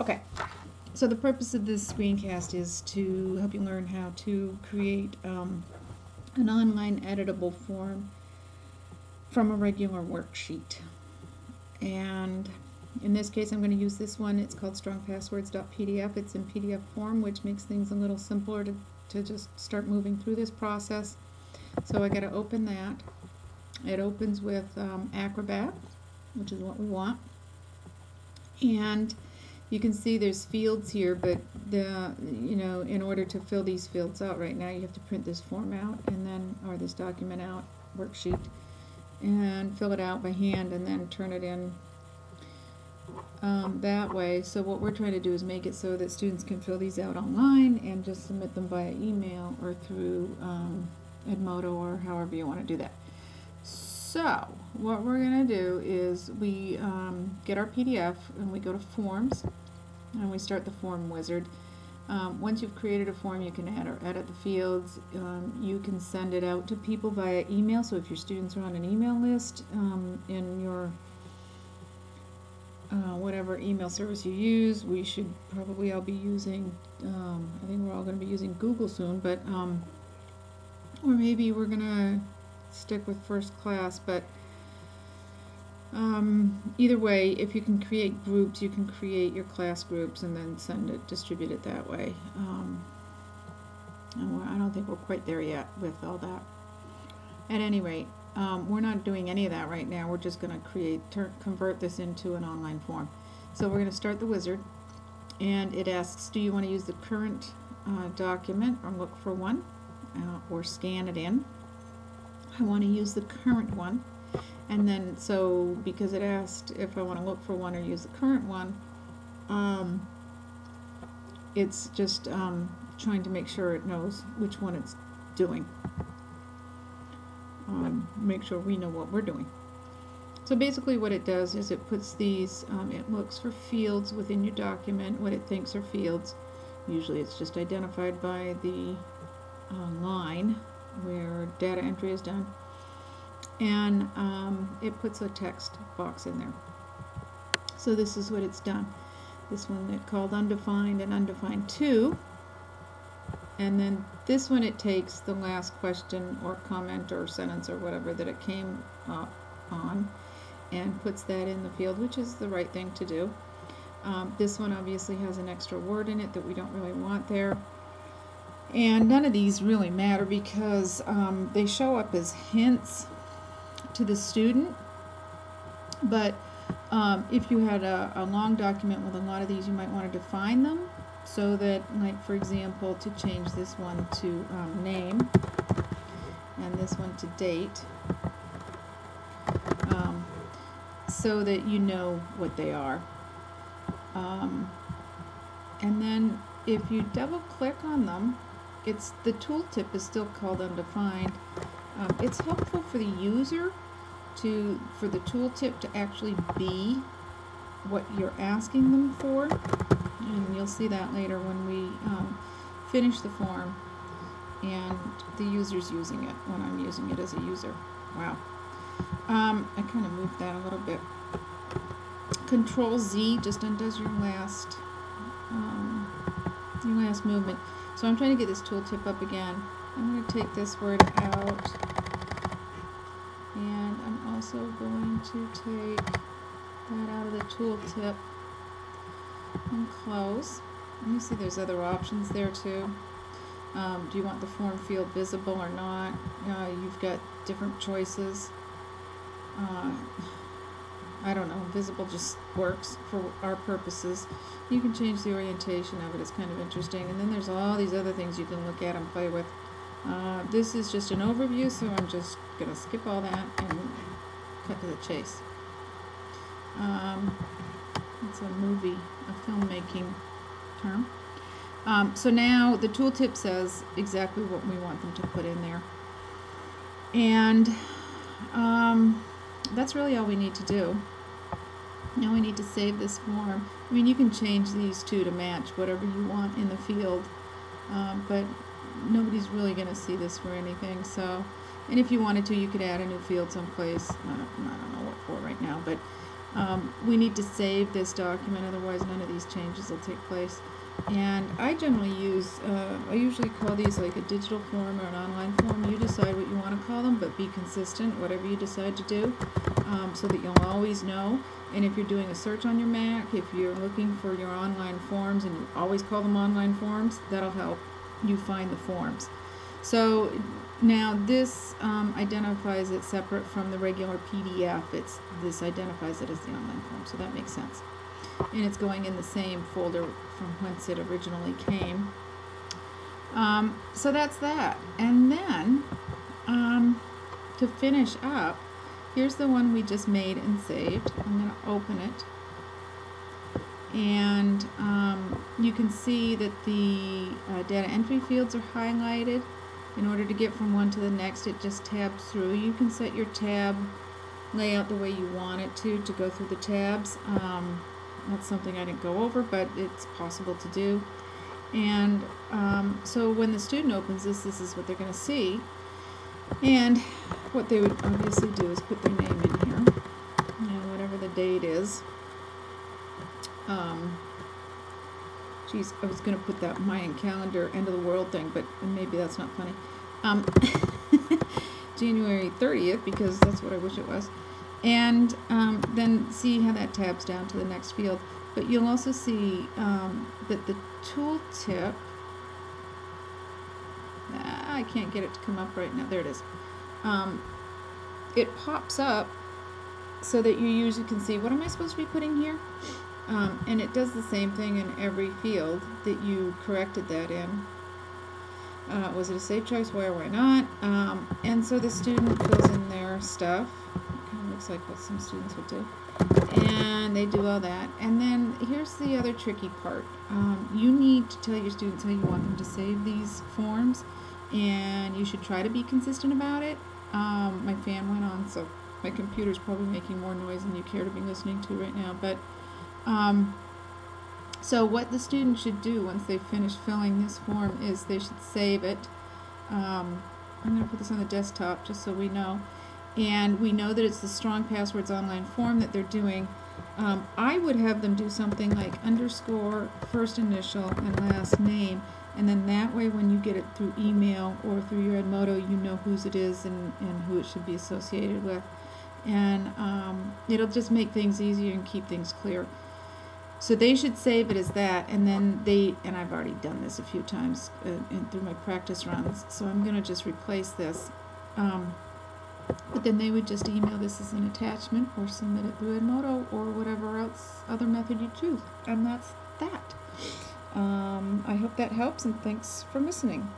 Okay, so the purpose of this screencast is to help you learn how to create an online editable form from a regular worksheet. And in this case, I'm going to use this one. It's called strongpasswords.pdf. It's in PDF form, which makes things a little simpler to just start moving through this process. So I got to open that. It opens with Acrobat, which is what we want. And you can see there's fields here, but in order to fill these fields out right now, you have to print this form out and then, or this document out, worksheet, and fill it out by hand and then turn it in that way. So what we're trying to do is make it so that students can fill these out online and just submit them via email or through Edmodo or however you want to do that. So what we're going to do is we get our PDF and we go to Forms and we start the form wizard. Once you've created a form, you can add or edit the fields. You can send it out to people via email. So if your students are on an email list in your whatever email service you use, we should probably all be using, I think we're all going to be using Google soon, but or maybe we're going to stick with First Class, but either way, if you can create groups, you can create your class groups and then distribute it that way. And I don't think we're quite there yet with all that. At any rate, we're not doing any of that right now. We're just going to convert this into an online form. So we're going to start the wizard, and it asks, do you want to use the current document or look for one or scan it in? I want to use the current one. And then, so because it asked if I want to look for one or use the current one, it's just trying to make sure it knows which one it's doing. Make sure we know what we're doing. So basically what it does is it puts these, it looks for fields within your document, what it thinks are fields. Usually it's just identified by the line where data entry is done. And it puts a text box in there. So this is what it's done. This one it called undefined and undefined 2. And then this one it takes the last question or comment or sentence or whatever that it came up on and puts that in the field, which is the right thing to do. This one obviously has an extra word in it that we don't really want there. And none of these really matter because they show up as hints to the student, but if you had a long document with a lot of these, you might want to define them so that, like for example, to change this one to name and this one to date, so that you know what they are. And then if you double click on them, the tooltip is still called undefined. It's helpful for the user for the tooltip to actually be what you're asking them for, and you'll see that later when we finish the form and the user's using it, when I'm using it as a user. Wow. I kind of moved that a little bit. Control Z just undoes your last movement. So I'm trying to get this tooltip up again. I'm going to take this word out, and I'm also going to take that out of the tooltip and close. And you see there's other options there too. Do you want the form field visible or not? You've got different choices. I don't know, visible just works for our purposes. You can change the orientation of it, it's kind of interesting. And then there's all these other things you can look at and play with. This is just an overview, so I'm just going to skip all that and cut to the chase. It's a movie, a filmmaking term. So now the tooltip says exactly what we want them to put in there. And that's really all we need to do. Now we need to save this form. I mean, you can change these two to match whatever you want in the field, but nobody's really going to see this for anything. So, and if you wanted to, you could add a new field someplace. I don't know what for right now, but We need to save this document, otherwise none of these changes will take place. And I generally use, I usually call these like a digital form or an online form. You decide what you want to call them, but be consistent, whatever you decide to do, so that you'll always know. And if you're doing a search on your Mac, if you're looking for your online forms and you always call them online forms, that'll help you find the forms. So now this identifies it separate from the regular PDF. This identifies it as the online form, so that makes sense. And it's going in the same folder from whence it originally came. So that's that. And then to finish up, here's the one we just made and saved. I'm going to open it. And you can see that the data entry fields are highlighted. In order to get from one to the next, it just tabs through. You can set your tab layout the way you want it to go through the tabs. That's something I didn't go over, but it's possible to do. And so when the student opens this, this is what they're going to see. And what they would obviously do is put their name in here, whatever the date is. Geez, I was going to put that Mayan calendar end of the world thing, but maybe that's not funny. January 30th, because that's what I wish it was. And then see how that tabs down to the next field. But you'll also see that the tooltip, I can't get it to come up right now. There it is. It pops up so that you usually can see, what am I supposed to be putting here? And it does the same thing in every field that you corrected that in. Was it a safe choice? Why or why not? And so the student fills in their stuff. It kind of looks like what some students would do. And they do all that. And then here's the other tricky part. You need to tell your students how you want them to save these forms. And you should try to be consistent about it. My fan went on, so my computer's probably making more noise than you care to be listening to right now. But so what the student should do once they've finished filling this form is they should save it. I'm going to put this on the desktop just so we know. And we know that it's the Strong Passwords online form that they're doing. I would have them do something like underscore, first initial, and last name. And then that way when you get it through email or through your Edmodo, you know whose it is and who it should be associated with. And it'll just make things easier and keep things clear. So they should save it as that, and then and I've already done this a few times through my practice runs, so I'm going to just replace this. But then they would just email this as an attachment or submit it through Edmodo or whatever else other method you choose. And that's that. I hope that helps, and thanks for listening.